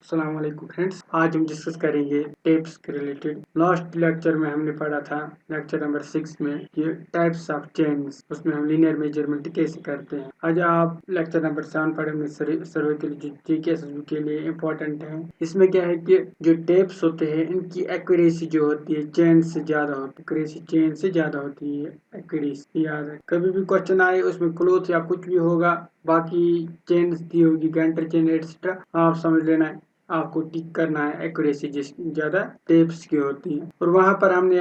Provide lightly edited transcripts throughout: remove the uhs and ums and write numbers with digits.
अस्सलाम वालेकुम फ्रेंड्स। आज हम डिस्कस करेंगे टेप्स के रिलेटेड। लास्ट लेक्चर में हमने पढ़ा था लेक्चर नंबर 6 में ये टाइप्स ऑफ चेन्स, उसमें हम लीनियर मेजरमेंट कैसे करते हैं। आज आप लेक्चर नंबर 7 पढ़ेंगे सर्वे के लिए, जीके एसएसबी के लिए इम्पोर्टेंट है। इसमें क्या है कि जो टेप्स होते हैं इनकी एक्यूरेसी जो होती है चेन से ज्यादा होती है, एक्यूरेसी चेन से ज्यादा होती है। एक्यूरेसी याद है, कभी भी क्वेश्चन आए उसमें क्लोथ या कुछ भी होगा, बाकी चेन्स दी होगी, गंटर चेन एक्सेट्रा, आप समझ लेना है आपको टिक करना है एक्यूरेसी जिस ज्यादा टेप्स की होती है। और वहां पर हमने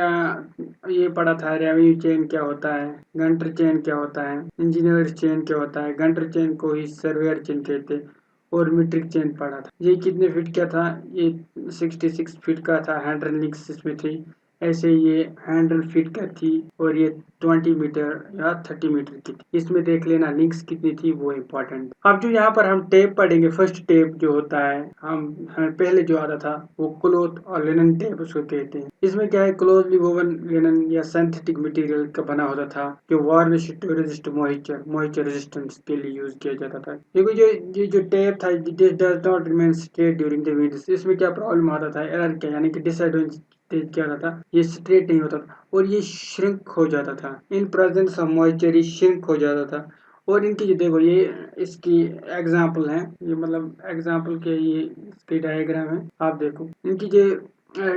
ये पढ़ा था रेवेन्यू चेन क्या होता है, गंटर चेन क्या होता है, इंजीनियर चेन क्या होता है। गंटर चेन को ही सर्वेयर चेन कहते हैं। और मीट्रिक चेन पढ़ा था। ये कितने फीट का था, ये 66 फीट का था। 100 लिंक्स इसमें थी। ऐसे ये 100 फीट का थी और ये 20 मीटर या 30 मीटर की थी। इसमें देख लेना लिंक्स कितनी थी, वो इम्पोर्टेंट। अब जो यहाँ पर हम टेप पढ़ेंगे, फर्स्ट टेप जो होता है, हमें पहले जो आता था वो क्लोथ और लिनन टेप उसको कहते हैं। इसमें क्या है, क्लोजली वोवन लिनन या सिंथेटिक मटेरियल का बना होता था जो varnish to resist moisture resistance के लिए यूज किया जाता था। क्योंकि जो टेप था, this does not remain straight during the winds. इसमें क्या प्रॉब्लम आता था, एरर क्या, यानी कि डिसएडवांटेज क्या होता था, ये स्ट्रेट नहीं होता था और ये श्रिंक हो जाता था। इन प्रेजेंस ऑफ मॉइस्चर ये श्रिंक हो जाता था। और इनकी जो देखो, ये इसकी एग्जाम्पल है, ये मतलब एग्जाम्पल के ये इसकी डायग्राम है। आप देखो इनकी जो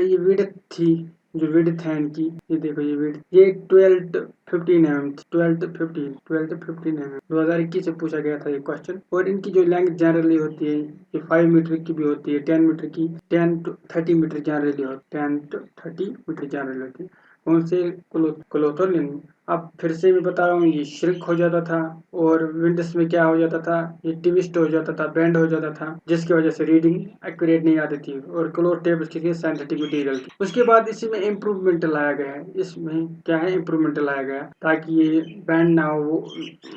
ये विड्थ थी, जो विड्थ है इनकी, ये देखो ये विड्थ, ये 12-15 mm, 12-15 mm 2021 से पूछा गया था ये क्वेश्चन। और इनकी जो लेंथ जनरली होती है, ये 5 मीटर की भी होती है, 10 मीटर की, 10-30 मीटर जनरली होती है, 10-30 मीटर जनरली होती है। कौन से, क्लोथ और लिनन। अब फिर से मैं बता रहा हूँ, ये श्रिंक हो जाता था और विंडोज में क्या हो जाता था, ये ट्विस्ट हो जाता था, बेंड हो जाता था, जिसकी वजह से रीडिंग एक्यूरेट नहीं आती थी। और क्लोथ टेप उसकी थी सिंथेटिक मटेरियल की। उसके बाद इसी में इम्प्रूवमेंट लाया गया है। इसमें क्या है, इम्प्रूवमेंट लाया गया ताकि ये बेंड ना हो,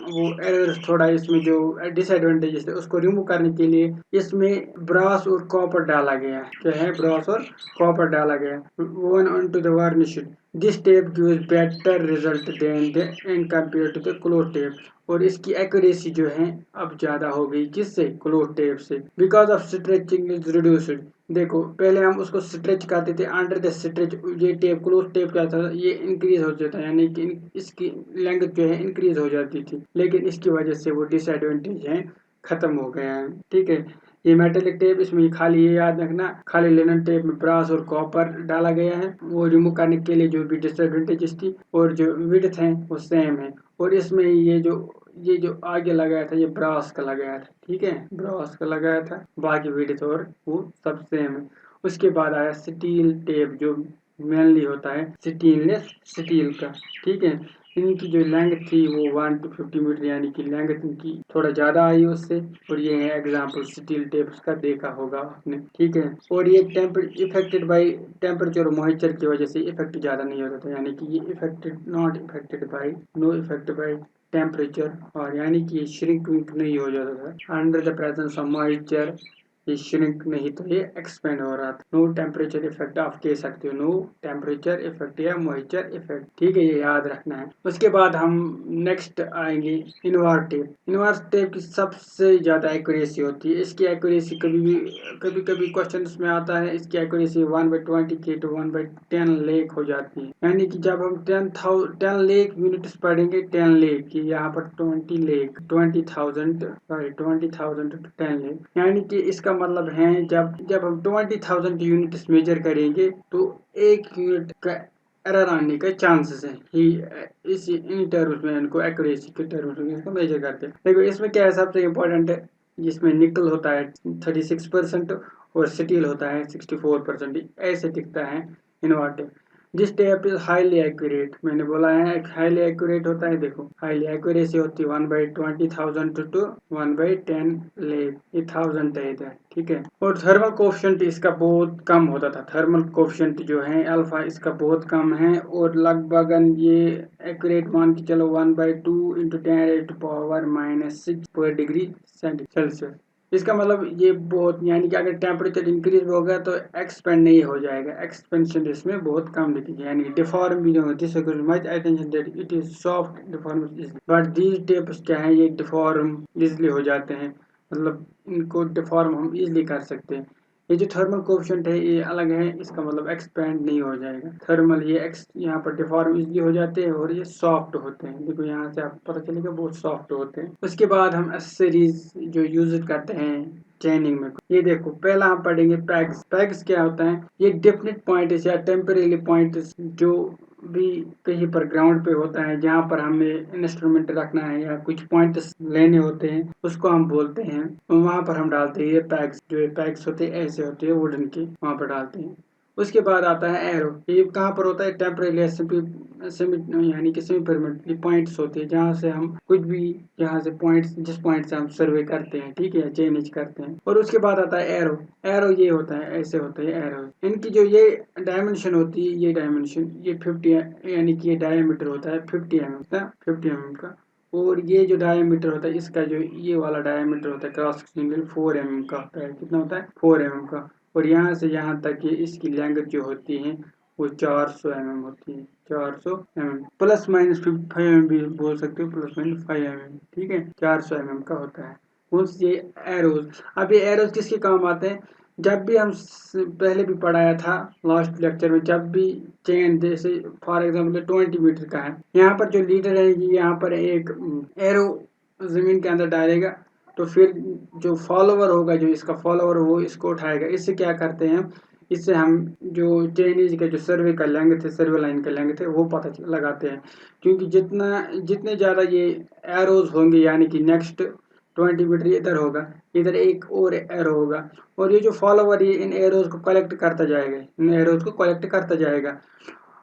वो एरर्स थोड़ा, इसमें जो डिसएडवांटेजेस थे उसको रिमूव करने के लिए इसमें ब्रास और कॉपर डाला गया है। क्या है, ब्रास और कॉपर डाला गया है। One on to the varnish. This tape gives better result than the in compare to the cloth tape. और इसकी एक्यूरेसी जो है अब ज्यादा हो गई, किससे, क्लोथ टेप से, because of stretching is reduced. देखो पहले हम उसको स्ट्रेच करते थे, अंडर द स्ट्रेच ये टेप, क्लोथ टेप क्या था, ये इंक्रीज हो जाता है, यानी कि इसकी लेंथ जो है इंक्रीज हो जाती थी। लेकिन इसकी वजह से वो डिसएडवांटेज है, खत्म हो गया है। ठीक है, ये मेटेलिक टेप, इसमें खाली ये याद रखना, खाली लिनन टेप में ब्रास और कॉपर डाला गया है, वो रिमूव करने के लिए जो भी डिसएडवांटेजेस थी। और जो विड्थ है वो सेम है। और इसमें ये जो आगे लगाया था, ये ब्रास का लगाया था। ठीक है, ब्रास का लगाया था, बाकी विड्थ और वो सब सेम है। उसके बाद आया स्टील टेप, जो मेनली होता है स्टेनलेस स्टील का। ठीक है, इनकी जो लेंथ थी वो 1-50 मीटर, यानी कि लेंथ इनकी थोड़ा ज्यादा आई उससे। और ये है एग्जाम्पल स्टील टेप्स का, देखा होगा आपने। ठीक है, और ये इफेक्टेड बाय टेम्परेचर और मॉइस्चर की वजह से इफेक्ट ज्यादा नहीं होता था, यानी कि ये affected, not affected by, no effect by temperature, और यानी कि ये श्रिंक विंक नहीं हो जाता था under the presence of moisture. ये श्रिंक नहीं तो ये एक्सपेंड हो रहा था। नो टेम्परेचर इफेक्ट आप कह सकते हो, नो टेम्परेचर इफेक्ट या मॉइस्चर इफेक्ट। ठीक है, ये याद रखना है। उसके बाद हम नेक्स्ट आएंगे इनवार टेप। इनवार टेप की सबसे ज्यादा एक्यूरेसी होती है। इसकी एक्यूरेसी कभी कभी क्वेश्चन में आता है, इसकी एक्यूरेसी 1/20 की to 1/10 लेख हो जाती है। यानी कि जब हम 10 लेख यूनिट्स पढ़ेंगे, 10 लेख की, यहाँ पर 20 लेख, 20,000, सॉरी 20,000 to 10 लेख, यानी कि इसका मतलब है जब हम 20,000 यूनिट्स मेजर करेंगे तो एक यूनिट का एरर आने का चांसेस है ही। इन टर्म्स में इनको एक्यूरेसी के टर्म्स में इसको मेजर करते हैं। देखो इसमें क्या है, सबसे इम्पोर्टेंट है, जिसमें निकल होता है 36% और स्टील होता है 64%। ऐसे दिखता है इनवर्टर। जिस टेप इज हाईली एक्यूरेट, मैंने बोला है हाईली एक्यूरेट होता है। देखो हाईली एक्यूरेसी होती है 1/20,000 to 1/10 लेख, ये 1000 है इधर। ठीक है, और थर्मल कोफिशिएंट इसका बहुत कम होता था। थर्मल कोफिशिएंट जो है अल्फा, इसका बहुत कम है। और लगभग ये एक्यूरेट मान के चलो 1/2 × 10⁻⁻⁶ पर डिग्री सेल्सियस। इसका मतलब ये बहुत, यानी कि अगर टेम्परेचर इंक्रीज होगा तो एक्सपेंड नहीं हो जाएगा, एक्सपेंशन इसमें बहुत कम दिखेगी, यानी डिफॉर्म भी नहीं होती। Much attention that it is soft deform, but these tapes क्या है, ये डिफॉर्म इजिली हो जाते हैं। मतलब इनको डिफॉर्म हम इजिली कर सकते हैं। ये जो थर्मल कोएफिशिएंट है ये अलग है, इसका मतलब एक्सपेंड नहीं हो जाएगा। थर्मल ये यहाँ पर डिफॉर्म इजली हो जाते हैं और ये सॉफ्ट होते हैं। देखो यहाँ से आपको पता चलेगा बहुत सॉफ्ट होते हैं। उसके बाद हम एक्सेसरीज जो यूज करते हैं चेनिंग में, ये देखो पहला हम पढ़ेंगे पैग्स। पैग्स क्या होता है? ये डेफिनेट पॉइंट या टेम्परेरी पॉइंट जो भी कहीं पर ग्राउंड पे होता है जहाँ पर हमें इंस्ट्रूमेंट रखना है या कुछ पॉइंट्स लेने होते हैं उसको हम बोलते हैं, वहाँ पर हम डालते हैं ये पैग्स। जो पैग्स होते हैं ऐसे होते हैं वुडन के, वहाँ पर डालते हैं। उसके बाद आता है एरो। ये कहाँ पर होता है? टेम्परेरी सेमी यानी कि सेमी परमानेंटली पॉइंट्स होते हैं जहाँ से हम कुछ भी, जहाँ से पॉइंट्स, जिस पॉइंट से हम सर्वे करते हैं, ठीक है, चेंज करते हैं। और उसके बाद आता है एरो। एरो ये होता है, ऐसे होते हैं एरो। इनकी जो ये डायमेंशन होती है, ये डायमेंशन ये 50 यानी कि ये डायमीटर होता है 50 mm का। और ये जो डायमीटर होता है इसका जो ये वाला डायमीटर होता है क्रॉस सेक्शनल 4 mm का होता है। कितना होता है? 4 mm का। और यहाँ से यहाँ तक ये इसकी लेंथ जो होती है वो 400 mm होती है। 400 mm प्लस माइनस 5 mm भी बोल सकते हो, प्लस माइनस 5 mm, ठीक है। 400 mm का होता है। ये एरोज। अब ये एरोज किसके काम आते हैं? जब भी हम पहले भी पढ़ाया था लास्ट लेक्चर में, जब भी चेन जैसे फॉर एग्जांपल 20 मीटर का है, यहाँ पर जो लीडर है यहाँ पर एक एरो जमीन के अंदर डालेगा, तो फिर जो फॉलोवर होगा, जो इसका फॉलोवर वो इसको उठाएगा। इससे क्या करते हैं? इससे हम जो चेनीज का जो सर्वे का लेंथ है, सर्वे लाइन का लेंथ है, वो पता लगाते हैं। क्योंकि जितने ज़्यादा ये एरोज होंगे, यानी कि नेक्स्ट 20 मीटर इधर होगा, इधर एक और एरो होगा, और ये जो फॉलोवर ये इन एरोज को कलेक्ट करता जाएगा, इन एरोज को कलेक्ट करता जाएगा।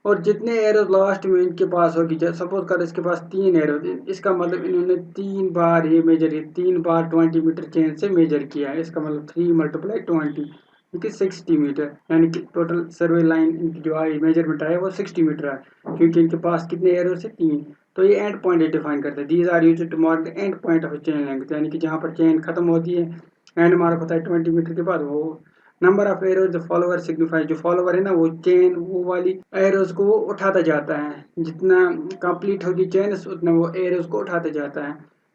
और जितने एरोज लास्ट में इनके पास होगी, सपोज कर इसके पास 3 एरोज, इसका मतलब इन्होंने 3 बार ये मेजर, 3 बार 20 मीटर चेन से मेजर किया है। इसका मतलब 3 × 20 क्योंकि 60 मीटर, यानी कि टोटल सर्वे लाइन इनकी जो आई मेजरमेंट आया वो 60 मीटर है, क्योंकि इनके पास कितने एरोज है? 3। तो ये एंड पॉइंट डिफाइन करते हैं। These are used to mark the end point of chain length, यानी कि जहाँ पर चेन खत्म होती है, एंड मार्क होता है 20 मीटर के बाद। वो number of arrows the follower signify, जो फॉलोवर है ना वो चेन वो वाली एरोज को वो उठाता जाता है। जितना कंप्लीट होगी चेन उतना वो एरोज को उठाते जाता है।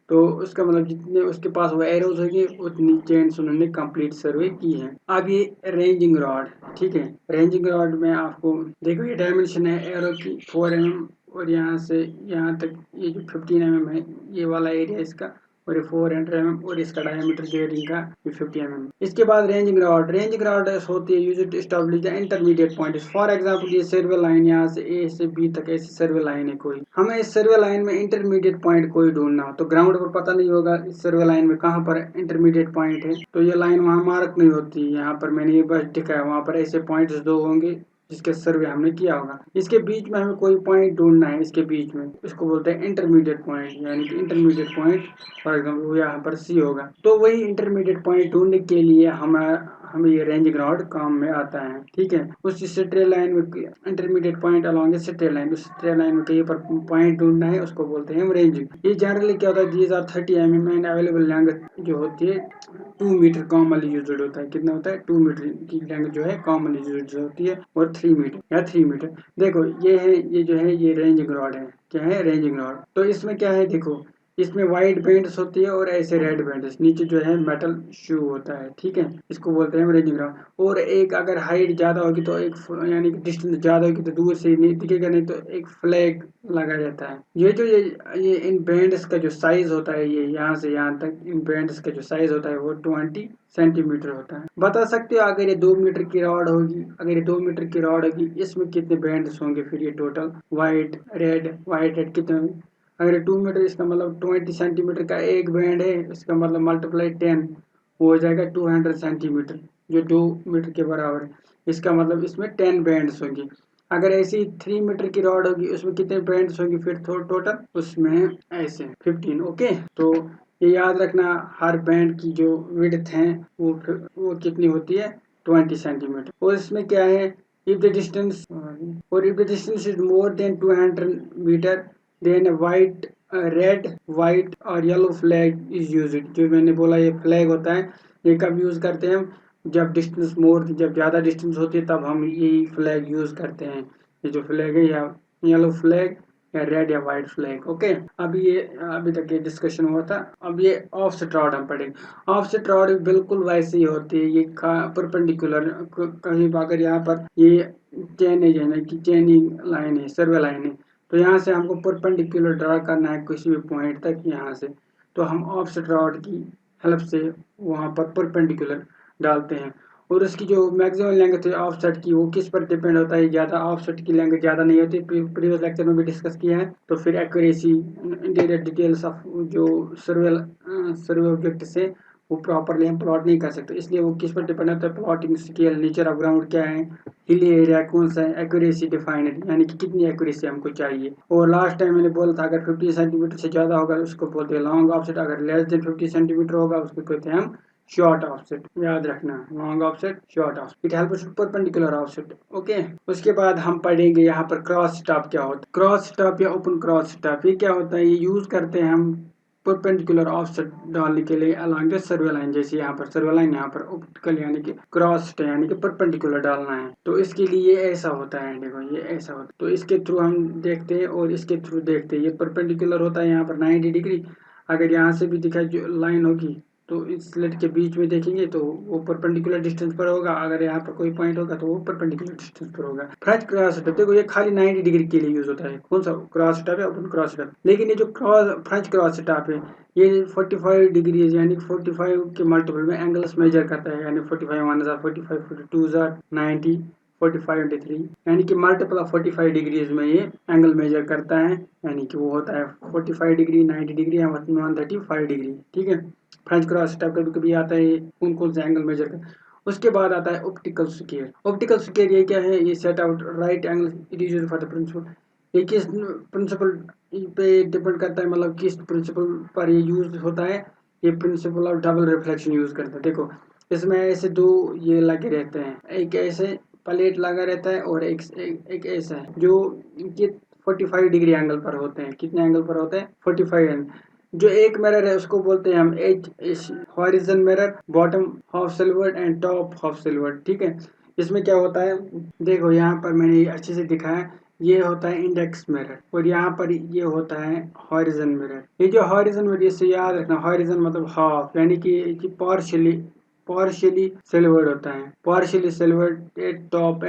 तो उसका मतलब जितने उसके पास वो एरोज होंगे उतनी चेन्स उन्होंने कंप्लीट सर्वे की है। अब ये रेंजिंग रॉड, ठीक है। रेंजिंग रॉड में आपको देखो ये डायमेंशन है एरो की 4 mm, और यहाँ से यहाँ तक ये जो 15 mm है ये वाला एरिया इसका, और ये 400 mm, और इसका डायमीटर जो है रिंग का 50 mm। इसके बाद रेंजिंग रॉड। रेंजिंग रॉड होती है used to establish the intermediate point. For example ये सर्वे लाइन यहाँ से ए से बी तक ऐसी सर्वे लाइन है कोई, हमें इस सर्वे लाइन में इंटरमीडिएट पॉइंट कोई ढूंढना हो, तो ग्राउंड पर पता नहीं होगा इस सर्वे लाइन में कहाँ पर इंटरमीडिएट पॉइंट है, तो ये लाइन वहाँ मार्क नहीं होती। यहाँ पर मैंने ये बस दिखाया, वहाँ पर ऐसे पॉइंट्स 2 होंगे जिसके सर्वे हमने किया होगा। इसके बीच में हमें कोई पॉइंट ढूंढना है, इसके बीच में, इसको बोलते हैं इंटरमीडिएट पॉइंट, यानी कि इंटरमीडिएट पॉइंट फॉर एग्जाम्पल यहाँ पर सी होगा। तो वही इंटरमीडिएट पॉइंट ढूंढने के लिए हमें ये रेंजिंग रॉड काम में आता है, ठीक है। उस स्ट्रेट लाइन में intermediate point along straight line, उस स्ट्रेट लाइन में कहीं पर पॉइंट ढूंढना है, उसको बोलते हैं हम रेंजिंग। ये जनरली क्या होता है? These are 30 mm and available length जो होती है 2 मीटर कॉमनली यूज्ड होता है। कितना होता है? 2 मीटर की लेंथ जो है कॉमनली यूज्ड होती है, और 3 मीटर या 3 मीटर। देखो ये है, ये जो है ये रेंजिंग रॉड है। क्या है? Ranging rod. तो इसमें क्या है? देखो इसमें वाइट बैंड्स होती है और ऐसे रेड बैंड्स, नीचे जो है मेटल शू होता है, ठीक है। इसको बोलते हैं रेंजिंग रॉड। और एक अगर हाइट ज़्यादा होगी तो एक यानी कि डिस्टेंस ज़्यादा होगी तो दूर से नहीं दिखेगा, नहीं तो एक फ्लैग लगाया जाता है। ये इन बैंड्स का जो साइज होता है, ये यहाँ से यहाँ तक इन बैंड्स का जो साइज होता है वो 20 सेंटीमीटर होता है। बता सकते हो अगर ये 2 मीटर की रॉड होगी, अगर ये 2 मीटर की रॉड होगी इसमें कितने बैंड्स होंगे? फिर ये टोटल वाइट रेड कितने होंगे? अगर 2 मीटर, इसका मतलब 20 सेंटीमीटर का एक बैंड है, इसका मतलब मल्टीप्लाई 10 हो जाएगा 200 सेंटीमीटर, जो 2 मीटर के बराबर है। इसका मतलब इसमें 10 बैंड्स होंगे। अगर ऐसी 3 मीटर की रॉड होगी उसमें कितने बैंड्स होंगे? फिर टोटल उसमें ऐसे 15। ओके, तो ये याद रखना हर बैंड की जो विड्थ है वो कितनी होती है? 20 सेंटीमीटर। और इसमें क्या है? If the distance is more than 200 meter then red white और येलो फ्लैग इज यूज्ड। जो मैंने बोला ये फ्लैग होता है, ये कब यूज करते हैं हम? जब जब ज़्यादा डिस्टेंस होती है तब हम यही फ्लैग यूज करते हैं। ये जो फ्लैग है या येलो फ्लैग या रेड या व्हाइट फ्लैग। ओके, अब ये अभी तक ये डिस्कशन हुआ था। अब ये ऑफसेट रॉड हम पढ़ेंगे। ऑफसेट रॉड बिल्कुल वैसे ही होती है, ये परपेंडिकुलर, कहीं अगर यहाँ पर ये चेन है कि चेनिंग लाइन है, सर्वे लाइन है, तो यहाँ से हमको परपेंडिकुलर ड्रा करना है किसी भी पॉइंट तक यहाँ से, तो हम ऑफसेट रॉड की हेल्प से वहाँ पर परपेंडिकुलर डालते हैं। और उसकी जो मैक्सिमम लेंथ है ऑफसेट की, वो किस पर डिपेंड होता है, ज़्यादा ऑफसेट की लेंथ ज़्यादा नहीं होती, प्रीवियस लेक्चर में भी डिस्कस किया है। तो फिर एक्यूरेसी, इंटीरियर डिटेल्स ऑफ जो सर्वे ऑब्जेक्ट से वो प्रॉपरली हम प्लॉट नहीं कर सकते, इसलिए वो किस पर डिपेंड होता है, plotting scale, nature of ground क्या है, हिली एरिया कौन सा है, एक्यूरेसी डिफाइंड यानी कि कितनी एक्यूरेसी हमको चाहिए। और लास्ट टाइम मैंने बोला था अगर 50 सेंटीमीटर से ज़्यादा होगा उसको बोलते हैं लॉन्ग ऑफसेट, अगर लेस देन 50 सेंटीमीटर होगा उसको कहते हैं हम शॉर्ट ऑफसेट। याद रखना, long offset, short offset, it helps perpendicular offset. Okay, उसके बाद हम पढ़ेंगे यहाँ पर क्रॉस स्टॉप क्या होता है। क्रॉस स्टॉप या ओपन क्रॉस स्टॉप ये क्या होता है, ये यूज करते हैं हम परपेंडिकुलर ऑफसेट डालने के लिए अलॉन्ग द सर्वे लाइन। जैसे यहाँ पर सर्वे लाइन, यहाँ पर ऑप्टिकल यानी कि क्रॉस यानी कि परपेंडिकुलर डालना है, तो इसके लिए ऐसा होता है। देखो ये ऐसा होता है, तो इसके थ्रू हम देखते हैं और इसके थ्रू देखते हैं। ये परपेंडिकुलर होता है यहाँ पर 90 डिग्री, अगर यहाँ से भी दिखाई जो लाइन होगी तो इस स्लिट के बीच में देखेंगे तो वो परपेंडिकुलर डिस्टेंस पर होगा, अगर यहाँ पर कोई पॉइंट होगा तो वो परपेंडिकुलर डिस्टेंस पर होगा। फ्रेंच क्रॉस स्टॉप देखो ये खाली 90 डिग्री के लिए यूज होता है। कौन सा क्रॉस स्टॉप है, ओपन क्रॉस स्टॉप। लेकिन ये जो फ्रेंच क्रॉस स्टॉप है ये 45 डिग्री यानी 45 के मल्टीपल में एंगल्स मेजर करता है, यानी 45 1 45 42 90 45 डिग्री, यानी कि मल्टीपल ऑफ 45 डिग्रीज में ये एंगल मेजर करता है, यानी कि वो होता है 45 डिग्री, 90 डिग्री या 135 डिग्री। ठीक है, फ्रेंच क्रॉस स्टॉप कभी कभी आता है, कौन कौन से एंगल मेजर कर। उसके बाद आता है ऑप्टिकल स्क्वायर। ऑप्टिकल स्क्वायर ये क्या है, ये set out right angle it is used for the principle. ये किस प्रिंसिपल पे डिपेंड करता है, मतलब किस प्रिंसिपल पर ये यूज होता है, ये principle of double reflection use करता है। देखो इसमें ऐसे दो ये लगे रहते हैं, एक ऐसे प्लेट लगा रहता है और एक ऐसा है जो कि 45 डिग्री एंगल पर होते हैं। कितने एंगल पर होते हैं, 45 एंगल। जो एक मिरर है उसको बोलते हैं हम as horizon mirror, bottom half silvered and top half silvered. ठीक है, इसमें क्या होता है, देखो यहाँ पर मैंने ये अच्छे से दिखाया, ये होता है इंडेक्स मिरर और यहाँ पर ये होता है हॉरिजन मिरर। ये जो हॉरिजन मिरर, इससे याद रखना, हॉरिजन मतलब हाफ, यानी कि पार्शियली सिल्वर्ड होता है, partially silvered top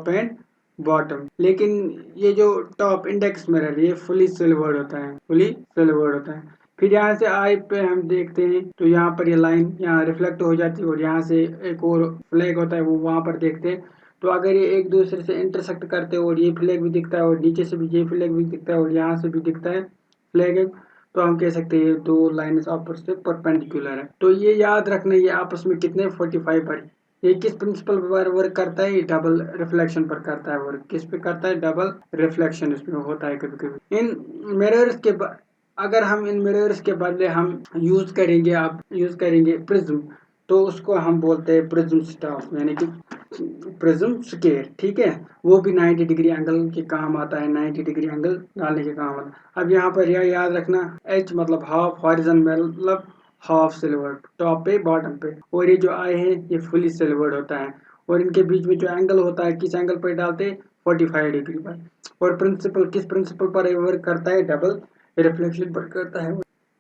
and bottom. लेकिन ये जो टॉप इंडेक्स मिरर ये फुली सिल्वर्ड होता है, फुली सिल्वर्ड होता है। फिर यहाँ से आई पे हम देखते हैं तो यहाँ पर ये लाइन यहाँ रिफ्लेक्ट हो जाती है और यहाँ से एक और फ्लैग होता है वो वहाँ पर देखते हैं। तो अगर ये एक दूसरे से इंटरसेक्ट करते हैं और ये फ्लैग भी दिखता है और नीचे से भी ये फ्लैग भी दिखता है और यहाँ से भी दिखता है फ्लैग, तो हम कह सकते हैं ये दो लाइन्स आपस में परपेंडिकुलर है। तो ये याद रखना, ये आपस में कितने 45 पर। ये किस प्रिंसिपल पर वर्क करता है, ये डबल रिफ्लेक्शन पर करता है वर्क। किस पे करता है, डबल रिफ्लेक्शन इसमें होता है कभी कभी। इन मिरर्स के अगर हम इन मिरर्स के बदले हम यूज करेंगे प्रिज्म, तो उसको हम बोलते हैं प्रिज्म स्टॉप यानी कि प्रिज्म स्क्वायर। ठीक है, वो भी 90 डिग्री एंगल के काम आता है, 90 डिग्री एंगल डालने के काम आता है। अब यहाँ पर यह याद रखना, एच मतलब हाफ, हॉरिजन मतलब हाफ सिल्वर्ड, टॉप पे बॉटम पे, और ये जो आई है ये फुली सिल्वर्ड होता है। और इनके बीच में जो एंगल होता है किस एंगल पर डालते हैं, 45 डिग्री पर। और प्रिंसिपल किस प्रिंसिपल पर वर्क करता है, डबल रिफ्लेक्शन पर करता है।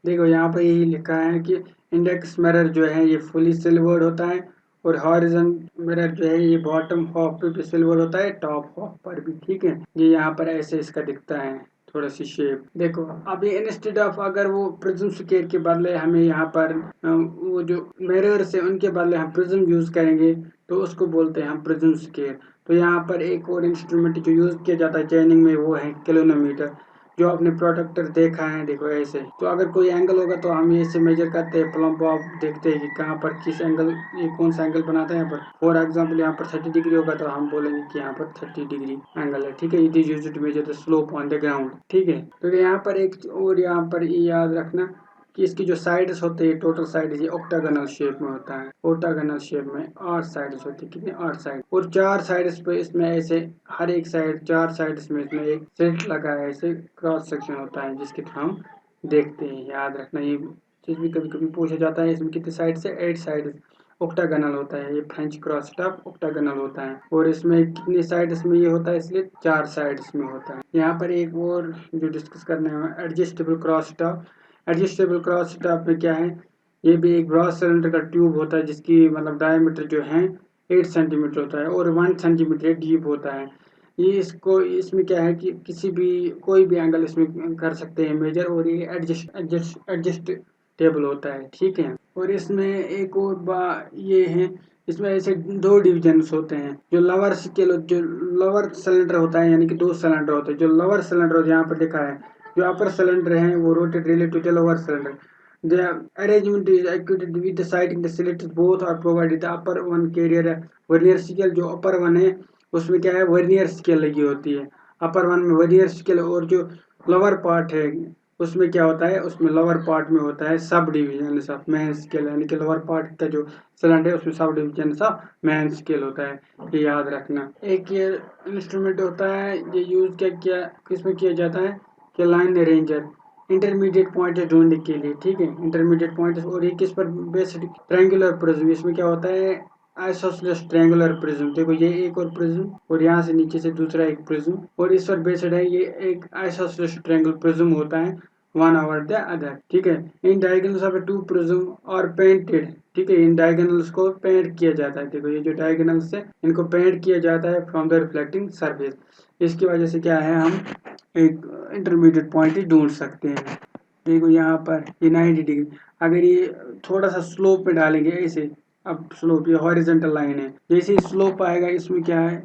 देखो यहाँ पर यही लिखा है कि इंडेक्स मिरर जो है ये फुली सिल्वर्ड होता है और हॉरिजन मिरर जो है ये बॉटम हाफ पे भी सिल्वर होता है, टॉप हाफ पर भी। ठीक है, ये यहाँ पर ऐसे इसका दिखता है थोड़ा सी शेप। देखो अभी इंस्टेड ऑफ अगर वो प्रिज्म स्क्वायर के बदले हमें यहाँ पर वो जो मिरर से उनके बदले हम प्रिज्म यूज करेंगे तो उसको बोलते हैं हम प्रिज्म स्क्वायर। तो यहाँ पर एक और इंस्ट्रूमेंट जो यूज किया जाता है चैनिंग में वो है क्लिनोमीटर, जो आपने प्रोडक्टर देखा है। देखो ऐसे, तो अगर कोई एंगल होगा तो हम ऐसे मेजर करते हैं, प्लम्ब आप देखते हैं कि कहाँ पर किस एंगल, ये कौन सा एंगल बनाता है। यहाँ पर फॉर एग्जांपल यहाँ पर 30 डिग्री होगा तो हम बोलेंगे कि यहाँ पर 30 डिग्री एंगल है। ठीक है, it is used to measure the slope on the ground. ठीक है, तो यहाँ पर एक और यहाँ पर ये याद रखना कि इसकी जो साइड्स होते हैं, टोटल साइड ये ऑक्टागोनल शेप में होता है। ऑक्टागोनल शेप में 8 साइड्स होती है, कितने 8 साइड, और 4 साइड्स पे इसमें ऐसे हर एक साइड 4 साइड्स में इसमें एक स्लिट लगा है, ऐसे क्रॉस सेक्शन होता है जिसके थ्रू हम देखते हैं। याद रखना, ये चीज भी कभी कभी पूछा जाता है, इसमें कितने साइड से 8 साइड। ऑक्टागोनल होता है। ये फ्रेंच क्रॉस स्टफ ऑक्टागोनल होता है और इसमें कितनी साइड इसमें ये होता है, इसलिए 4 साइड इसमें होता है। यहाँ पर एक और जो डिस्कस करने में adjustable cross stuff. Adjustable cross stuff में क्या है, ये भी एक ब्रॉस सिलेंडर का ट्यूब होता है जिसकी मतलब डायमीटर जो है 8 सेंटीमीटर होता है और 1 सेंटीमीटर डीप होता है। ये इसको इसमें क्या है कि किसी भी कोई भी एंगल इसमें कर सकते हैं मेजर और ये एडजस्टेबल होता है, ठीक है। और इसमें एक और ये है, इसमें ऐसे 2 डिविजन्स होते हैं। जो लोअर स्केल जो लोअर सिलेंडर होता है यानी कि 2 सिलेंडर होते हैं। जो लोअर सिलेंडर यहाँ पर लिखा है, जो अपर सिलेंडर है वो rotate related to the lower cylinder. The arrangement is equipped with the sighting the cylinders both are provided. The upper one carrier है वर्नियर स्केल, जो अपर वन है उसमें क्या है वर्नियर स्केल लगी होती है। अपर वन में वर्नियर स्केल और जो लोअर पार्ट है उसमें क्या होता है, उसमें लोअर पार्ट में होता है sub division of main scale, यानी कि लोअर पार्ट का जो सिलेंडर है उसमें sub division of main scale होता है। ये याद रखना। एक ये इंस्ट्रूमेंट होता है, ये यूज क्या किसमें किया जाता है कि लाइन अरेंजर इंटरमीडिएट पॉइंट ढूंढने के लिए, ठीक है। इंटरमीडिएट पॉइंट और ये किस पर बेस्ड, ट्रायंगुलर प्रिज्म। इसमें क्या होता है आइसोसेलेस ट्रायंगुलर प्रिज्म। देखो ये एक और प्रिज्म और यहाँ से नीचे से दूसरा एक प्रिज्म और इस पर बेस्ड है ये एक आइसोसेलेस ट्रायंगुलर प्रिज्म होता है वन ओवर द अदर, ठीक है। इन डायगोनल्स ऑफ टू प्रिज्म और पेंटेड, ठीक है। इन डायगोनल्स को पेंट किया जाता है। देखो ये जो डायगोनल्स है इनको पेंट किया जाता है फ्रॉम द रिफ्लेक्टिंग सरफेस। इसकी वजह से क्या है, हम एक इंटरमीडिएट पॉइंट ही ढूंढ सकते हैं। देखो यहाँ पर ये 90 डिग्री, अगर ये थोड़ा सा स्लोप में डालेंगे ऐसे, अब स्लोप ये हॉरिजॉन्टल लाइन है, जैसे ही स्लोप आएगा इसमें क्या है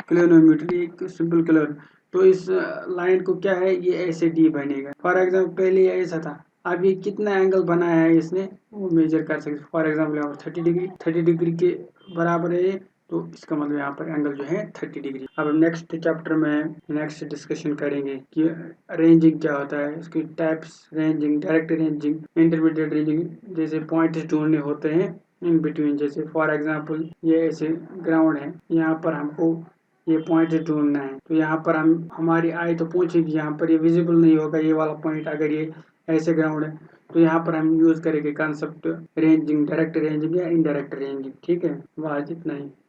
क्लिनोमीटर, एक सिंपल क्लियर, तो इस लाइन को क्या है ये ऐसे डी बनेगा। फॉर एग्जाम्पल पहले ये ऐसा था, अब ये कितना एंगल बनाया है इसने वो मेजर कर सकते। फॉर एग्जाम्पल यहाँ पर 30 डिग्री के बराबर है ये, तो इसका मतलब यहाँ पर एंगल जो है 30 डिग्री। अब नेक्स्ट चैप्टर में नेक्स्ट डिस्कशन करेंगे कि रेंजिंग क्या होता है, इसकी types, ranging, direct ranging, intermediate ranging, जैसे पॉइंट्स ढूंढने होते हैं इन बिटवीन। जैसे फॉर एग्जांपल ये ऐसे ग्राउंड है, यहाँ पर हमको ये पॉइंट ढूंढना है, तो यहाँ पर हम हमारी आई तो पहुंचेगी, यहाँ पर ये विजिबल नहीं होगा ये वाला पॉइंट। अगर ये ऐसे ग्राउंड है तो यहाँ पर हम यूज करेंगे कॉन्सेप्ट रेंजिंग, डायरेक्ट रेंजिंग या इनडायरेक्ट रेंजिंग, ठीक है। बस इतना ही।